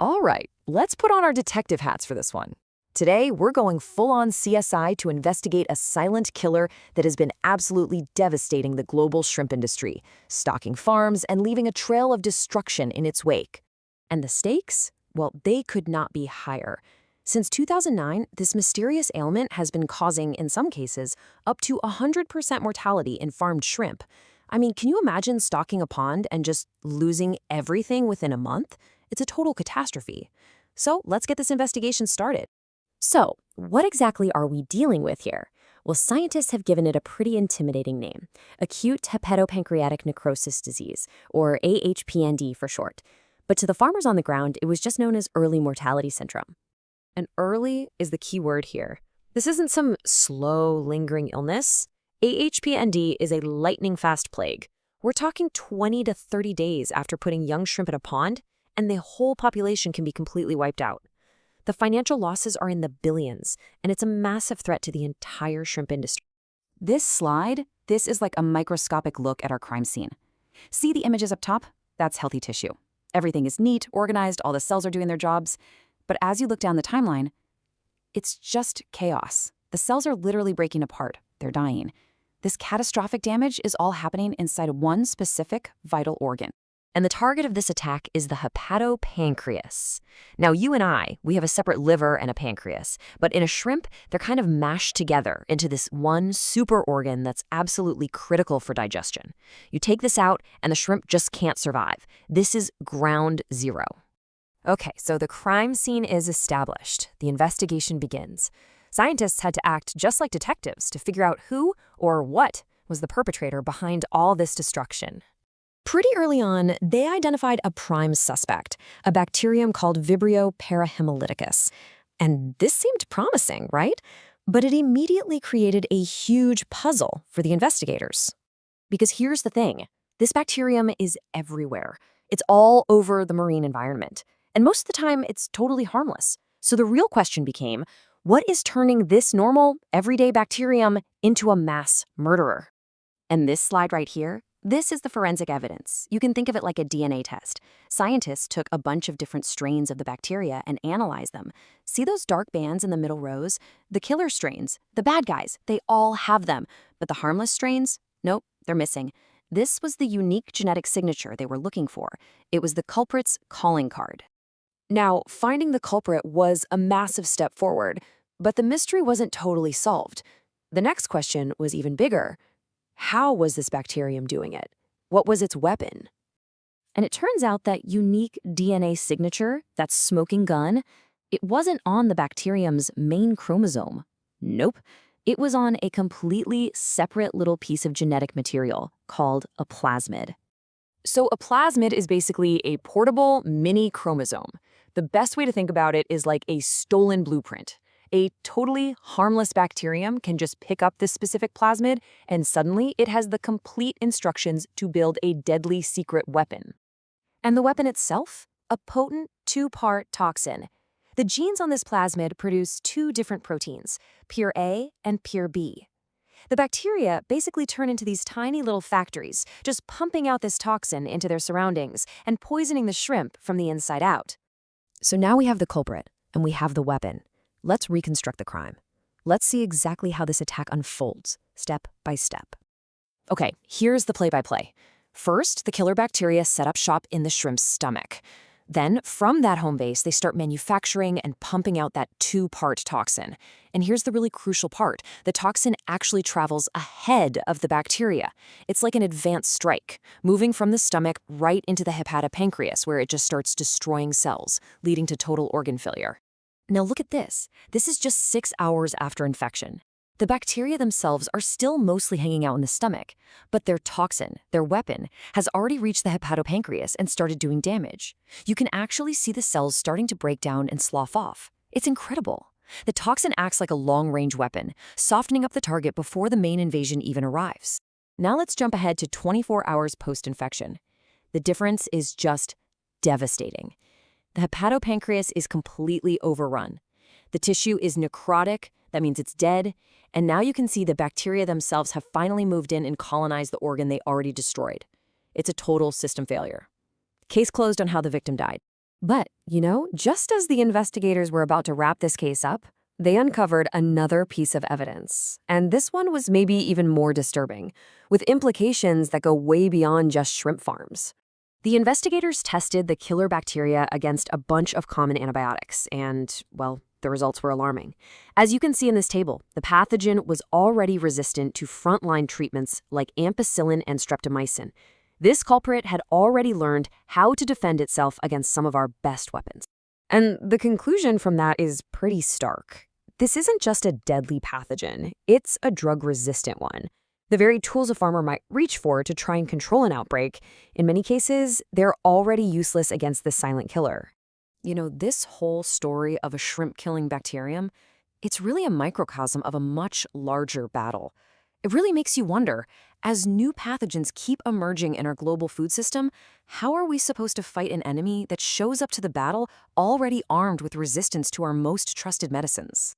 All right, let's put on our detective hats for this one. Today, we're going full-on CSI to investigate a silent killer that has been absolutely devastating the global shrimp industry, stalking farms and leaving a trail of destruction in its wake. And the stakes? Well, they could not be higher. Since 2009, this mysterious ailment has been causing, in some cases, up to 100% mortality in farmed shrimp. I mean, can you imagine stocking a pond and just losing everything within a month? It's a total catastrophe. So let's get this investigation started. So, what exactly are we dealing with here? Well, scientists have given it a pretty intimidating name, acute hepatopancreatic necrosis disease, or AHPND for short. But to the farmers on the ground, it was just known as early mortality syndrome. And early is the key word here. This isn't some slow, lingering illness. AHPND is a lightning-fast plague. We're talking 20 to 30 days after putting young shrimp in a pond, and the whole population can be completely wiped out. The financial losses are in the billions, and it's a massive threat to the entire shrimp industry. This slide, this is like a microscopic look at our crime scene. See the images up top? That's healthy tissue. Everything is neat, organized, all the cells are doing their jobs. But as you look down the timeline, it's just chaos. The cells are literally breaking apart. They're dying. This catastrophic damage is all happening inside one specific vital organ. And the target of this attack is the hepatopancreas. Now, you and I, we have a separate liver and a pancreas, but in a shrimp, they're kind of mashed together into this one super organ that's absolutely critical for digestion. You take this out, and the shrimp just can't survive. This is ground zero. Okay, so the crime scene is established. The investigation begins. Scientists had to act just like detectives to figure out who or what was the perpetrator behind all this destruction. Pretty early on, they identified a prime suspect, a bacterium called Vibrio parahaemolyticus. And this seemed promising, right? But it immediately created a huge puzzle for the investigators. Because here's the thing, this bacterium is everywhere. It's all over the marine environment. And most of the time, it's totally harmless. So the real question became, what is turning this normal, everyday bacterium into a mass murderer? And this slide right here, this is the forensic evidence. You can think of it like a DNA test. Scientists took a bunch of different strains of the bacteria and analyzed them. See those dark bands in the middle rows? The killer strains, the bad guys, they all have them. But the harmless strains? Nope, they're missing. This was the unique genetic signature they were looking for. It was the culprit's calling card. Now, finding the culprit was a massive step forward, but the mystery wasn't totally solved. The next question was even bigger. How was this bacterium doing it? What was its weapon? And it turns out that unique DNA signature, that smoking gun, it wasn't on the bacterium's main chromosome. Nope. It was on a completely separate little piece of genetic material called a plasmid. So a plasmid is basically a portable mini chromosome. The best way to think about it is like a stolen blueprint. A totally harmless bacterium can just pick up this specific plasmid, and suddenly it has the complete instructions to build a deadly secret weapon. And the weapon itself? A potent two-part toxin. The genes on this plasmid produce two different proteins, PirA and PirB. The bacteria basically turn into these tiny little factories, just pumping out this toxin into their surroundings and poisoning the shrimp from the inside out. So now we have the culprit, and we have the weapon. Let's reconstruct the crime. Let's see exactly how this attack unfolds, step by step. Okay, here's the play-by-play. First, the killer bacteria set up shop in the shrimp's stomach. Then, from that home base, they start manufacturing and pumping out that two-part toxin. And here's the really crucial part. The toxin actually travels ahead of the bacteria. It's like an advanced strike, moving from the stomach right into the hepatopancreas, where it just starts destroying cells, leading to total organ failure. Now look at this. This is just 6 hours after infection. The bacteria themselves are still mostly hanging out in the stomach, but their toxin, their weapon, has already reached the hepatopancreas and started doing damage. You can actually see the cells starting to break down and slough off. It's incredible. The toxin acts like a long-range weapon, softening up the target before the main invasion even arrives. Now let's jump ahead to 24 hours post-infection. The difference is just devastating. The hepatopancreas is completely overrun. The tissue is necrotic, that means it's dead, and now you can see the bacteria themselves have finally moved in and colonized the organ they already destroyed. It's a total system failure. Case closed on how the victim died. But, just as the investigators were about to wrap this case up, they uncovered another piece of evidence. And this one was maybe even more disturbing, with implications that go way beyond just shrimp farms. The investigators tested the killer bacteria against a bunch of common antibiotics, and, well, the results were alarming. As you can see in this table, the pathogen was already resistant to frontline treatments like ampicillin and streptomycin. This culprit had already learned how to defend itself against some of our best weapons. And the conclusion from that is pretty stark. This isn't just a deadly pathogen, it's a drug-resistant one. The very tools a farmer might reach for to try and control an outbreak, in many cases, they're already useless against this silent killer. This whole story of a shrimp-killing bacterium, it's really a microcosm of a much larger battle. It really makes you wonder, as new pathogens keep emerging in our global food system, how are we supposed to fight an enemy that shows up to the battle already armed with resistance to our most trusted medicines?